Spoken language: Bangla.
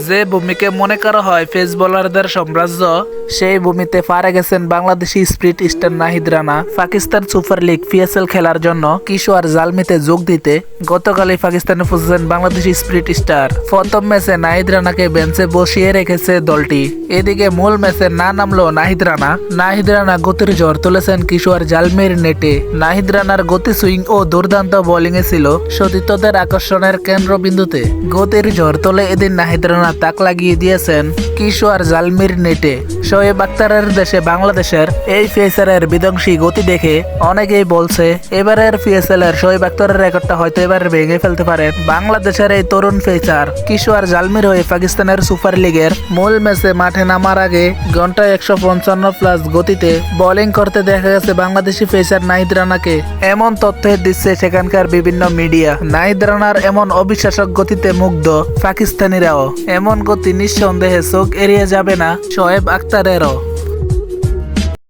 যে ভূমিকে মনে করা হয় পেস বোলারদের সাম্রাজ্য, সেই ভূমিতে পারে গেছেন Bangladeshi sprint star Nahid Rana. Pakistan super league PSL খেলার জন্য কিশোর জালমিতে যোগ দিতে গতকালই পাকিস্তানে পৌঁছেছেন বাংলাদেশি স্প্রিট স্টার। প্রথম ম্যাচে নাহিদ রানাকে বেঞ্চে বসিয়ে রেখেছে দলটি। এদিকে মূল ম্যাচে না নামলো নাহিদ রানা গতির ঝড় তুলেছেন কিশোর জালমির নেটে। নাহিদ রানার গতি, সুইং ও দুর্দান্ত বোলিং এ ছিল সতীর্থদের আকর্ষণের কেন্দ্রবিন্দুতে। গতির ঝড় তোলে এদিন নাহিদ রানা তাক লাগিয়ে দিয়েছেন কিশোর জালমির নেটে। শোয়েব আখতারের দেশে বাংলাদেশের এই পেসারের বিধ্বংসী গতি দেখে অনেকেই বলছে এবারের পিএসএল এর শোয়েব আখতারের রেকর্ডটা হয়তো এবার ভেঙে ফেলতে পারে বাংলাদেশের এই তরুণ পেসার। কিশোর জালমির হয়ে পাকিস্তানের সুপার লিগের মূল ম্যাচে মাঠে নামার আগে ঘন্টায় 155+ গতিতে বোলিং করতে দেখা গেছে বাংলাদেশি পেসার নাহিদ রানাকে। এমন তথ্য দিচ্ছে সেখানকার বিভিন্ন মিডিয়া। নাহিদ রানার এমন অবিশ্বাসক গতিতে মুগ্ধ পাকিস্তানিরাও। এমন গতি নিঃসন্দেহে চোখ এড়িয়ে যাবে না শোয়েব আখতারেরও।